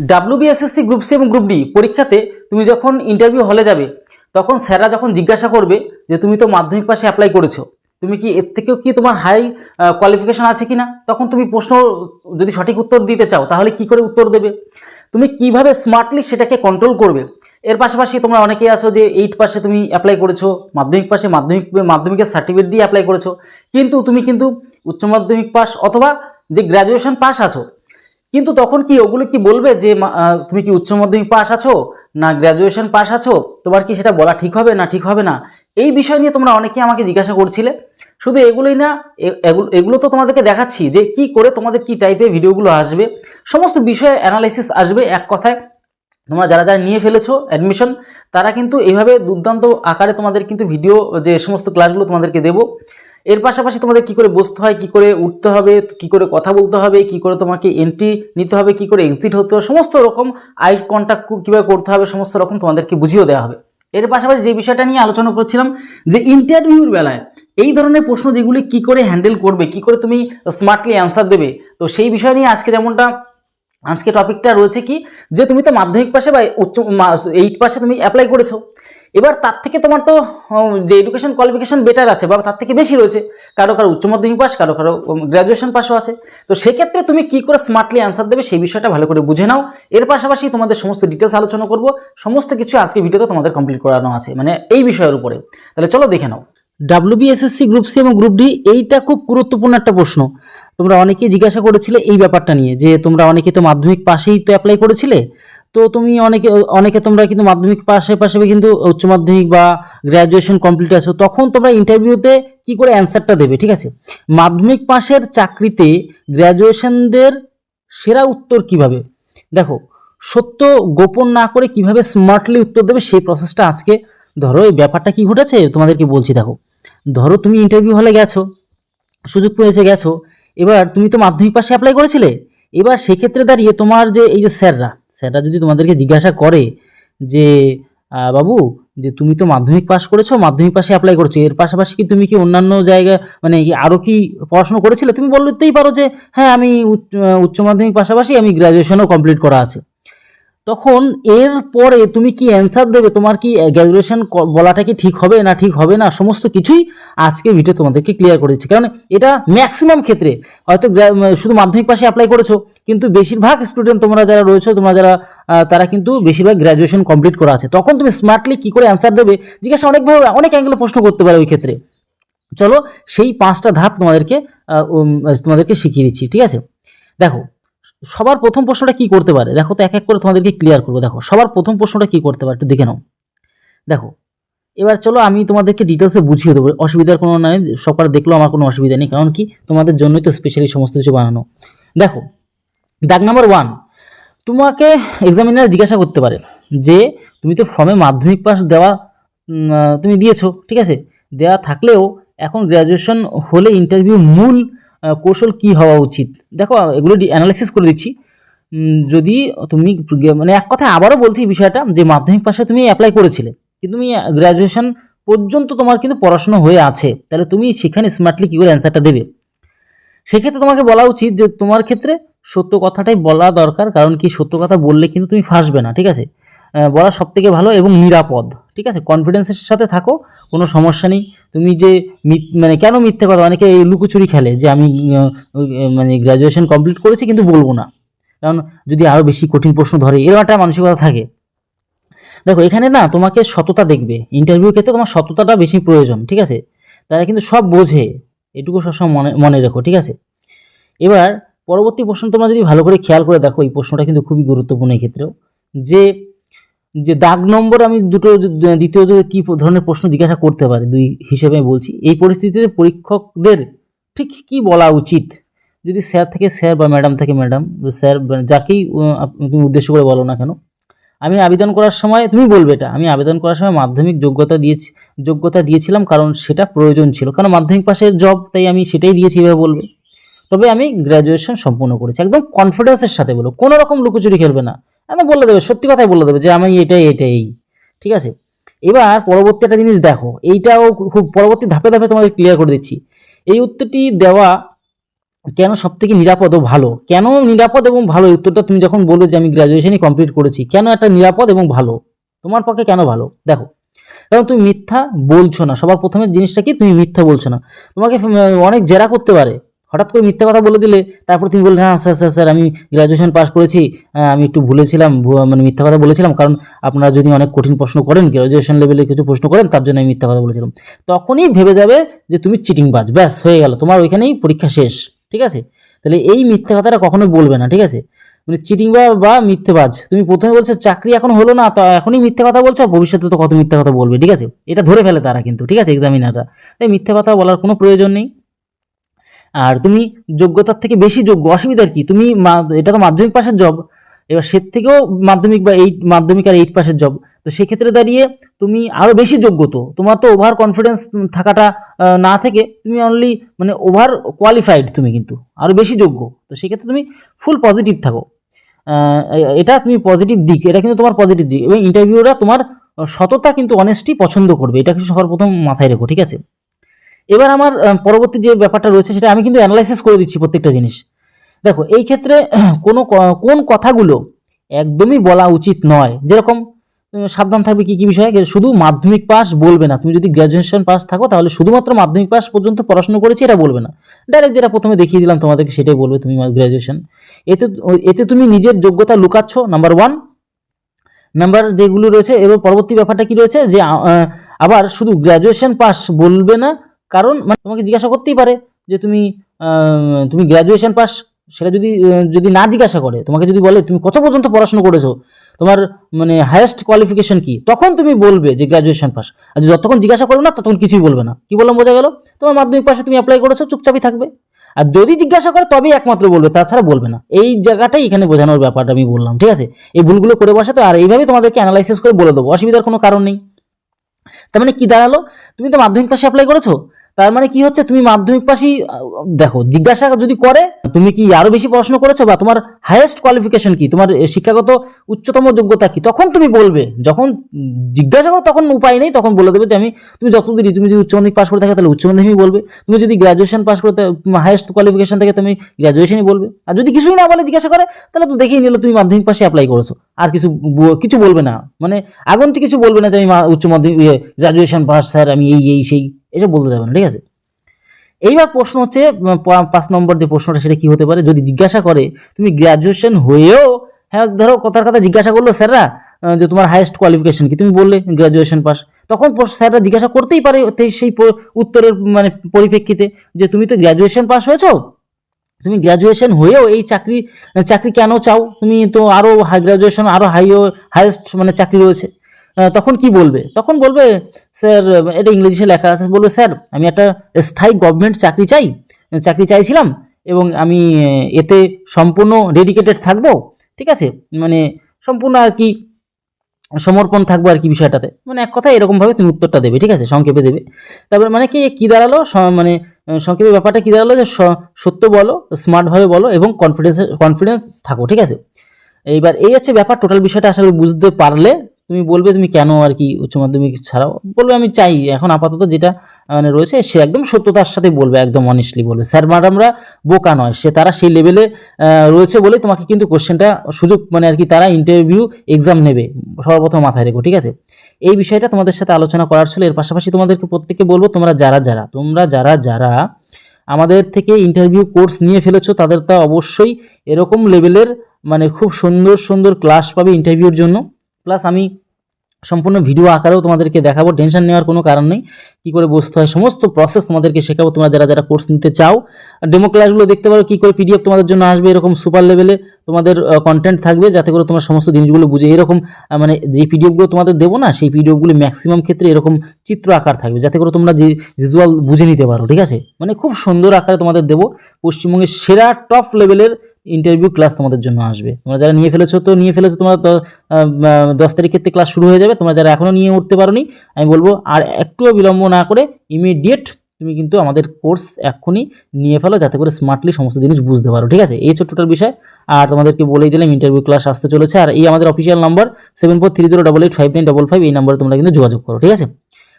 WBSSC group C এবং group D পরীক্ষাতে তুমি যখন ইন্টারভিউ হলে যাবে তখন স্যাররা যখন জিজ্ঞাসা করবে যে তুমি তো মাধ্যমিক পাশে অ্যাপ্লাই করেছো, তুমি কি এর থেকেও কি তোমার হাই কোয়ালিফিকেশন আছে কিনা, তখন তুমি প্রশ্ন যদি সঠিক উত্তর দিতে চাও তাহলে কি করে উত্তর দেবে, তুমি কিভাবে স্মার্টলি সেটাকে কন্ট্রোল করবে। এর পাশাপাশি তোমরা অনেকেই আছো যে 8 পাশে তুমি অ্যাপ্লাই করেছো, মাধ্যমিক পাশে মাধ্যমিকের সার্টিফিকেট দিয়ে অ্যাপ্লাই করেছো, কিন্তু তুমি উচ্চ মাধ্যমিক পাস অথবা যে গ্র্যাজুয়েশন পাস আছো, কিন্তু তখন কি ওগুলো কি বলবে যে তুমি কি উচ্চ মাধ্যমিক পাস আছো না গ্র্যাজুয়েশন পাস আছো, তোমার কি সেটা বলা ঠিক হবে না ঠিক হবে না, এই বিষয় নিয়ে তোমরা অনেকেই আমাকে জিজ্ঞাসা করছিলে। শুধু এগুলোই না, এগুলো তো তোমাদেরকে দেখাচ্ছি যে কি করে তোমাদের কি টাইপের ভিডিওগুলো আসবে, সমস্ত বিষয়ে অ্যানালাইসিস আসবে। এক কথায় তোমরা যারা যারা নিয়ে ফেলেছো অ্যাডমিশন তারা কিন্তু এইভাবে দুর্দান্ত আকারে তোমাদের কিন্তু ভিডিও যে সমস্ত ক্লাসগুলো তোমাদেরকে দেবো। এর পাশাপাশি তোমাদের কি করে বসতে হয়, কি করে উঠতে হবে, কি করে কথা বলতে হবে, কি করে তোমাকে এন্ট্রি নিতে হবে, কি করে এক্সিট হতে হবে, সমস্ত রকম আই কন্ট্যাক্ট কীভাবে করতে হবে সমস্ত রকম তোমাদেরকে বুঝিয়ে দেওয়া হবে। এর পাশাপাশি যে বিষয়টা নিয়ে আলোচনা করছিলাম যে ইন্টারভিউর বেলায় এই ধরনের প্রশ্ন যেগুলি কি করে হ্যান্ডেল করবে, কি করে তুমি স্মার্টলি অ্যান্সার দেবে, তো সেই বিষয় নিয়ে আজকে টপিকটা রয়েছে কি যে তুমি তো মাধ্যমিক পাশে বা 8 পাশে তুমি অ্যাপ্লাই করেছো, এবার তার থেকে তোমার তো যে এডুকেশন কোয়ালিফিকেশন বেটার আছে বা তার থেকে বেশি রয়েছে, কারো কারো উচ্চ মাধ্যমিক পাস, কারো কারো গ্র্যাজুয়েশন পাসও আছে, তো সেক্ষেত্রে তুমি কি করে স্মার্টলি অ্যান্সার দেবে সেই বিষয়টা ভালো করে বুঝে নাও। এর পাশাপাশি তোমাদের সমস্ত ডিটেলস আলোচনা করব, সমস্ত কিছু আজকে ভিডিওতে তোমাদের কমপ্লিট করানো আছে মানে এই বিষয়ের উপরে। তাহলে চলো দেখে নাও। ডাব্লিউবিএসএসসি গ্রুপ সি এবং গ্রুপ ডি এইটা খুব গুরুত্বপূর্ণ একটা প্রশ্ন। তোমরা অনেকেই জিজ্ঞাসা করেছিলে এই ব্যাপারটা নিয়ে যে তোমরা অনেকে তো মাধ্যমিক পাশেই তো অ্যাপ্লাই করেছিলে, তো তুমি অনেকে তোমরা কিন্তু মাধ্যমিক পাশে কিন্তু উচ্চ মাধ্যমিক বা গ্র্যাজুয়েশন কমপ্লিট আছো, তখন তোমরা ইন্টারভিউতে কি করে অ্যান্সারটা দেবে। ঠিক আছে, মাধ্যমিক পাশের চাকরিতে গ্র্যাজুয়েশনদের সেরা উত্তর কিভাবে, দেখো সত্য গোপন না করে কিভাবে স্মার্টলি উত্তর দেবে সেই প্রসেসটা আজকে। ধরো এই ব্যাপারটা কি ঘটেছে তোমাদেরকে বলছি। দেখো ধরো তুমি ইন্টারভিউ হলে গেছো, সুযোগ পেয়েছে গেছো, এবার তুমি তো মাধ্যমিক পাশে অ্যাপ্লাই করেছিলে, এবার সেক্ষেত্রে দাঁড়িয়ে তোমার যে এই যে স্যাররা যদি তোমাদেরকে জিজ্ঞাসা করে যে বাবু যে তুমি তো মাধ্যমিক পাস করেছো, মাধ্যমিক পাশে অ্যাপ্লাই করেছো, এর পাশাপাশি কি তুমি কি অন্যান্য জায়গায় মানে আরও কি পড়াশোনা করেছিলে, তুমি বলতেই পারো যে হ্যাঁ আমি উচ্চ মাধ্যমিক পাশাপাশি আমি গ্র্যাজুয়েশনও কমপ্লিট করা আছে। তখন এর পরে তুমি কি অ্যান্সার দেবে, তোমার কি গ্র্যাজুয়েশন বলাটা কি ঠিক হবে না ঠিক হবে না, সমস্ত কিছুই আজকে ভিডিও তোমাদেরকে ক্লিয়ার করে দিচ্ছি। কারণ এটা ম্যাক্সিমাম ক্ষেত্রে হয়তো শুধু মাধ্যমিক পাশে অ্যাপ্লাই করেছো, কিন্তু বেশিরভাগ স্টুডেন্ট তোমরা যারা রয়েছো, তোমরা যারা তারা কিন্তু বেশিরভাগ গ্র্যাজুয়েশন কমপ্লিট করা আছে, তখন তুমি স্মার্টলি কি করে অ্যান্সার দেবে জিজ্ঞাসা অনেকভাবে অনেক অ্যাঙ্গেলে প্রশ্ন করতে পারে ওই ক্ষেত্রে। চলো সেই 5টা ধাপ তোমাদেরকে শিখিয়ে দিচ্ছি। ঠিক আছে, দেখো সবার প্রথম প্রশ্নটা কি করতে পারে, দেখো তো এক এক করে তোমাদেরকে ক্লিয়ার করবো। দেখো সবার প্রথম প্রশ্নটা কি করতে পারে একটু দেখে নাও। দেখো এবার চলো আমি তোমাদেরকে ডিটেলসে বুঝিয়ে দেবো, অসুবিধার কোনো নাই, সবার দেখলেও আমার কোনো অসুবিধা নেই, কারণ কি তোমাদের জন্যই তো স্পেশালি সমস্ত কিছু বানানো। দেখো দাগ নাম্বার 1, তোমাকে এক্সামিনার জিজ্ঞাসা করতে পারে যে তুমি তো ফর্মে মাধ্যমিক পাস তুমি দিয়েছো, ঠিক আছে, দেওয়া থাকলেও এখন গ্র্যাজুয়েশন হলে ইন্টারভিউ মূল কৌশল কি হওয়া উচিত। দেখো এগুলো অ্যানালাইসিস করে দিচ্ছি। যদি তুমি মানে এক কথায় আবারও বলছি বিষয়টা যে মাধ্যমিক পাশে তুমি অ্যাপ্লাই করেছিলে, কিন্তু তুমি গ্র্যাজুয়েশন পর্যন্ত তোমার কিন্তু পড়াশোনা হয়ে আছে, তাহলে তুমি সেখানে স্মার্টলি কী করে অ্যান্সারটা দেবে। সেক্ষেত্রে তোমাকে বলা উচিত যে তোমার ক্ষেত্রে সত্য কথাটাই বলা দরকার, কারণ কি সত্য কথা বললে কিন্তু তুমি ফাঁসবে না। ঠিক আছে, বলা সবথেকে ভালো এবং নিরাপদ। ঠিক আছে, কনফিডেন্সের সাথে থাকো, কোনো সমস্যা নেই। তুমি যে মানে কেন মিথ্যে কথা, অনেকে লুকোচুরি খেলে যে আমি মানে গ্র্যাজুয়েশন কমপ্লিট করেছি কিন্তু বলবো না, কারণ যদি আরও বেশি কঠিন প্রশ্ন ধরে, এরকম একটা মানসিকতা থাকে। দেখো এখানে না তোমাকে সততা দেখবে, ইন্টারভিউ ক্ষেত্রে তোমার সততাটা বেশি প্রয়োজন। ঠিক আছে, তারা কিন্তু সব বোঝে, এটুকু সবসময় মনে রেখো। ঠিক আছে, এবার পরবর্তী প্রশ্ন তোমরা যদি ভালো করে খেয়াল করে দেখো, এই প্রশ্নটা কিন্তু খুবই গুরুত্বপূর্ণ এই ক্ষেত্রেও, যে দাগ নম্বর আমি দ্বিতীয় কি ধরনের প্রশ্ন জিজ্ঞাসা করতে পারে 2 হিসেবে বলছি। এই পরিস্থিতিতে পরীক্ষকদের ঠিক কি বলা উচিত, যদি স্যার থেকে স্যার বা ম্যাডাম থেকে ম্যাডাম, স্যার যাকেই তুমি উদ্দেশ্য করে বলো না কেন, আমি আবেদন করার সময় তুমি বলবে এটা আমি আবেদন করার সময় মাধ্যমিক যোগ্যতা দিয়েছিলাম কারণ সেটা প্রয়োজন ছিল, কারণ মাধ্যমিক পাশের জব তাই আমি সেটাই দিয়েছি এভাবে বলবে। তবে আমি গ্র্যাজুয়েশন সম্পূর্ণ করেছি, একদম কনফিডেন্সের সাথে বলো, কোনো রকম লুকোচুরি খেলবে না, একদম বলে দেবে, সত্যি কথাই বলে দেবে যে আমি এটাই। ঠিক আছে, এবার পরবর্তী একটা জিনিস দেখো, এইটাও খুব পরবর্তী ধাপে ধাপে তোমাদের ক্লিয়ার করে দিচ্ছি। এই উত্তরটি দেওয়া কেন সবথেকে নিরাপদ ও ভালো? কেন নিরাপদ এবং ভালো, এই উত্তরটা তুমি যখন বলবে যে আমি গ্র্যাজুয়েশনই কমপ্লিট করেছি, কেন একটা নিরাপদ এবং ভালো তোমার পক্ষে কেন ভালো? দেখো, কারণ তুমি মিথ্যা বলছো না। সবার প্রথমে জিনিসটা কি, তুমি মিথ্যা বলছো না। তোমাকে অনেক জেরা করতে পারে, হঠাৎ করে মিথ্যা কথা বলে দিলে, তারপর তুমি বললে হ্যাঁ স্যার স্যার স্যার আমি গ্র্যাজুয়েশন পাস করেছি, আমি একটু ভুলেছিলাম, মানে মিথ্যা কথা বলেছিলাম, কারণ আপনারা যদি অনেক কঠিন প্রশ্ন করেন, গ্র্যাজুয়েশন লেভেলে কিছু প্রশ্ন করেন, তার জন্য আমি মিথ্যা কথা বলেছিলাম। তখনই ভেবে যাবে যে তুমি চিটিংবাজ, ব্যাস হয়ে গেল, তোমার ওইখানেই পরীক্ষা শেষ। ঠিক আছে? তাহলে এই মিথ্যা কথাটা কখনোই বলবে না। ঠিক আছে? মানে চিটিং বা মিথ্যেবাজ, তুমি প্রথমে বলছো চাকরি এখন হলো না, তো এখনই মিথ্যে কথা বলছো, ভবিষ্যতে তো কত মিথ্যে কথা বলবে। ঠিক আছে? এটা ধরে ফেলে তারা কিন্তু। ঠিক আছে? এক্সামিনাররা। তাই মিথ্যে কথা বলার কোনো প্রয়োজন নেই। আর তুমি যোগ্যতার থেকে বেশি যোগ্য, অসুবিধার কি? তুমি এটা তো মাধ্যমিক পাশের জব, এবার সে থেকেও মাধ্যমিক বা মাধ্যমিক আর 8 পাশের জব, তো সেক্ষেত্রে দাঁড়িয়ে তুমি আরও বেশি যোগ্য। তো তোমার তো ওভার কনফিডেন্স থাকাটা না থেকে তুমি অনলি মানে ওভার কোয়ালিফাইড, তুমি কিন্তু আরও বেশি যোগ্য। তো সেক্ষেত্রে তুমি ফুল পজিটিভ থাকো। এটা তুমি পজিটিভ দিক, এটা কিন্তু তোমার পজিটিভ দিক, এবং ইন্টারভিউরা তোমার সততা কিন্তু অনেস্টি পছন্দ করবে, এটা কিন্তু সবার প্রথম মাথায় রেখো। ঠিক আছে? এবার আমার পরবর্তী যে ব্যাপারটা রয়েছে সেটা আমি কিন্তু অ্যানালাইসিস করে দিচ্ছি প্রত্যেকটা জিনিস। দেখো, এই ক্ষেত্রে কোন কথাগুলো একদমই বলা উচিত নয়, যেরকম সাবধান থাকবে কি কি বিষয়ে, শুধু মাধ্যমিক পাস বলবে না। তুমি যদি গ্র্যাজুয়েশন পাস থাকো তাহলে শুধুমাত্র মাধ্যমিক পাস পর্যন্ত পড়াশোনা করেছি এটা বলবে না, ডাইরেক্ট যেটা প্রথমে দেখিয়ে দিলাম তোমাদেরকে সেটাই বলবে তুমি গ্র্যাজুয়েশন। এতে এতে তুমি নিজের যোগ্যতা লুকাচ্ছ, নাম্বার ওয়ান। নাম্বার যেগুলো রয়েছে, এবার পরবর্তী ব্যাপারটা কি রয়েছে যে আবার শুধু গ্র্যাজুয়েশন পাস বলবে না, কারণ মানে তোমাকে জিজ্ঞাসা করতেই পারে যে তুমি গ্র্যাজুয়েশন পাস, সেটা যদি না জিজ্ঞাসা করে, তোমাকে যদি বলে তুমি কত পর্যন্ত পড়াশোনা করেছো, তোমার মানে হায়েস্ট কোয়ালিফিকেশন কি, তখন তুমি বলবে যে গ্র্যাজুয়েশন পাস। আর যতক্ষণ জিজ্ঞাসা করো না ততক্ষণ কিছুই বলবে না। কি বললাম বোঝা গেল? তোমার মাধ্যমিক পাশে তুমি অ্যাপ্লাই করেছো, চুপচাপই থাকবে। আর যদি জিজ্ঞাসা করে তবেই একমাত্র বলবে, তাছাড়া বলবে না। এই জায়গাটাই এখানে বোঝানোর ব্যাপারটা আমি বললাম। ঠিক আছে? এই ভুলগুলো করে বসে তো, আর এইভাবে তোমাদেরকে অ্যানালাইসিস করে বলে দেবো, অসুবিধার কোনো কারণ নেই। তার মানে কি দাঁড়ালো, তুমি তো মাধ্যমিক পাশে অ্যাপ্লাই করেছো, তার মানে কি হচ্ছে তুমি মাধ্যমিক পাশই। দেখো, জিজ্ঞাসা যদি করে তুমি কি আরো বেশি পড়াশোনা করেছো বা তোমার হাইয়েস্ট কোয়ালিফিকেশন কি, তোমার শিক্ষাগত উচ্চতম যোগ্যতা কি, তখন তুমি বলবে। যখন জিজ্ঞাসা করো তখন উপায় নেই, তখন বলে দেবে যে তুমি যতদূরই, তুমি যদি উচ্চ মাধ্যমিক পাস করে থাকে তাহলে উচ্চ মাধ্যমিক বলবে, তুমি যদি গ্র্যাজুয়েশন পাস করতে হাইয়েস্ট কোয়ালিফিকেশন থেকে তুমি গ্র্যাজুয়েশনই বলবে। আর যদি কিছুই না বলে জিজ্ঞাসা করে, তাহলে তো দেখেই নিল তুমি মাধ্যমিক পাশে অ্যাপ্লাই করেছো, আর কিছু বলবে না, মানে আগন্তি কিছু বলবে না যে আমি উচ্চ মাধ্যমিক গ্র্যাজুয়েশন পাস স্যার, আমি এই সেই, এসব বলতে যাবে না। ঠিক আছে? এইবার প্রশ্ন হচ্ছে 5 নম্বর যে প্রশ্নটা, সেটা কি হতে পারে, যদি জিজ্ঞাসা করে তুমি গ্র্যাজুয়েশন হয়েও, হ্যাঁ ধরো কথার কথা জিজ্ঞাসা করলো স্যাররা যে তোমার হাইয়েস্ট কোয়ালিফিকেশন কি, তুমি বললে গ্র্যাজুয়েশন পাস, তখন স্যাররা জিজ্ঞাসা করতেই পারে সেই উত্তরের মানে পরিপ্রেক্ষিতে যে তুমি তো গ্র্যাজুয়েশন পাস হয়েছো, তুমি গ্র্যাজুয়েশন হয়েও এই চাকরি কেন চাও, তুমি তো আরও গ্র্যাজুয়েশন আরও হাইয়েস্ট মানে চাকরি রয়েছে। তখন কি বলবে? তখন বলবে স্যার, এটা ইংলিশে লেখা আছে, বলবে স্যার আমি একটা স্থায়ী গভর্নমেন্ট চাকরি চাইছিলাম, এবং আমি এতে সম্পূর্ণ ডেডিকেটেড থাকবো। ঠিক আছে? মানে সম্পূর্ণ আর কি সমর্পণ থাকবো আর কি বিষয়টাতে, মানে এক কথা এরকমভাবে তুমি উত্তরটা দেবে। ঠিক আছে? সংক্ষেপে দেবে। তারপরে মানে কি দাঁড়ালো, মানে সংক্ষেপে ব্যাপারটা কি দাঁড়ালো যে সত্য বলো, স্মার্টভাবে বলো, এবং কনফিডেন্স থাকো। ঠিক আছে? এইবার এই হচ্ছে ব্যাপার, টোটাল বিষয়টা আশা করি বুঝতে পারলে। তুমি বলবে তুমি কেন আর কি উচ্চ মাধ্যমিক ছাড়াও, বলবে আমি চাই এখন আপাতত যেটা মানে রয়েছে, সে একদম সত্যতার সাথে বলবে, একদম অনেস্টলি বলবে। স্যার ম্যাডামরা বোকা নয়, তারা সেই লেভেলে রয়েছে বলেই তোমাকে কিন্তু কোশ্চেনটা সুযোগ মানে আর কি তারা ইন্টারভিউ এক্সাম নেবে, সর্বপ্রথম মাথায় রেখো। ঠিক আছে? এই বিষয়টা তোমাদের সাথে আলোচনা করার ছিল। এর পাশাপাশি তোমাদেরকে প্রত্যেককে বলবো, তোমরা যারা আমাদের থেকে ইন্টারভিউ কোর্স নিয়ে ফেলেছো, তাদের তো অবশ্যই এরকম লেভেলের মানে খুব সুন্দর সুন্দর ক্লাস পাবে ইন্টারভিউর জন্য। প্লাস আমি সম্পূর্ণ ভিডিও আকারেও তোমাদেরকে দেখাবো, টেনশন নেওয়ার কোনো কারণ নেই। কী করে বসতে হয় সমস্ত প্রসেস তোমাদেরকে শেখাবো। তোমরা যারা কোর্স নিতে চাও, ডেমো ক্লাসগুলো দেখতে পারো, কী করে পিডিএফ তোমাদের জন্য আসবে, এরকম সুপার লেভেলে তোমাদের কন্টেন্ট থাকবে, যাতে করে তোমরা সমস্ত জিনিসগুলো বুঝে, এরকম মানে যে পিডিএফগুলো তোমাদের দেবো না, সেই পিডিএফগুলি ম্যাক্সিমাম ক্ষেত্রে এরকম চিত্র আকার থাকবে, যাতে করে তোমরা যে ভিজুয়াল বুঝে নিতে পারো। ঠিক আছে? মানে খুব সুন্দর আকারে তোমাদের দেবো। পশ্চিমবঙ্গের সেরা টপ লেভেলের ইন্টারভিউ ক্লাস তোমাদের জন্য আসবে। তোমরা যারা নিয়ে ফেলেছো তোমরা 10 তারিখের থেকে ক্লাস শুরু হয়ে যাবে। তোমরা যারা এখনও নিয়ে উঠতে পারোনি, আমি বলবো আর একটুও বিলম্ব না করে ইমিডিয়েট তুমি কিন্তু আমাদের কোর্স এক্ষুনি নিয়ে ফেলো, যাতে করে স্মার্টলি সমস্ত জিনিস বুঝতে পারো। ঠিক আছে? এই ছোট্টটার বিষয়। আর তোমাদেরকে বলেই দিলাম ইন্টারভিউ ক্লাস আসতে চলেছে, আর এই আমাদের অফিসিয়াল নাম্বার 7430885955, এই নাম্বারে তোমরা কিন্তু যোগাযোগ করো। ঠিক আছে?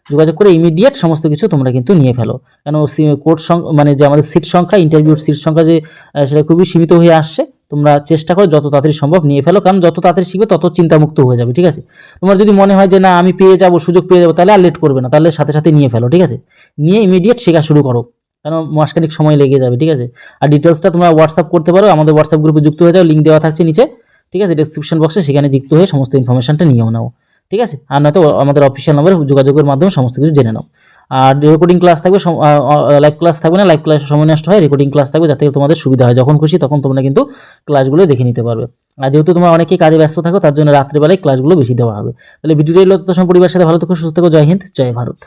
যোগাযোগ করে ইমিডিয়েট সমস্ত কিছু তোমরা কিন্তু নিয়ে ফেলো। কেন কোর্স মানে যে আমাদের সিট সংখ্যা, ইন্টারভিউর সিট সংখ্যা যে সেটা খুবই সীমিত হয়ে আসছে। তোমরা চেষ্টা করো যত তাড়াতাড়ি সম্ভব নিয়ে ফেলো, কারণ যত তাড়াতাড়ি শিখবে তত চিন্তামুক্ত হয়ে যাবে, ঠিক আছে। তোমার যদি মনে হয় যে না আমি পেয়ে যাবো, সুযোগ পেয়ে যাবো, তাহলে আর লেট করবে না, তাহলে সাথে সাথে নিয়ে ফেলো, ঠিক আছে। নিয়ে ইমিডিয়েট শেখা শুরু করো, কারণ মাসখানিক সময় লেগে যাবে, ঠিক আছে। আর ডিটেলসটা তোমরা হোয়াটসঅ্যাপ করতে পারো, আমাদের হোয়াটসঅ্যাপ গ্রুপে যুক্ত হয়ে যাও, লিঙ্ক দেওয়া থাকছে নিচে, ঠিক আছে, ডেসক্রিপশন বক্সে, সেখানে যুক্ত হয়ে সমস্ত ইনফরমেশনটা নিয়েও নাও, ঠিক আছে। আর নয়তো আমাদের অফিসিয়াল নম্বরে যোগাযোগের মাধ্যমে সমস্ত কিছু জেনে নাও। আর রেকর্ডিং ক্লাস থাকবে, লাইভ ক্লাস থাকবে না, লাইভ ক্লাসের সময় নষ্ট হয়, রেকর্ডিং ক্লাস থাকবে, যাতে তোমাদের সুবিধা হয়, যখন খুশি তখন তোমরা কিন্তু ক্লাসগুলো দেখে নিতে পারবে। আর যেহেতু তোমরা অনেকেই কাজে ব্যস্ত থাকো, তার জন্য রাত্রেবেলায় ক্লাসগুলো বেশি দেওয়া হবে। তাহলে ভিডিওটি হলো, তো পরিবারের সাথে ভালো থেকো, সুস্থ থেকো, জয় হিন্দ, জয় ভারত।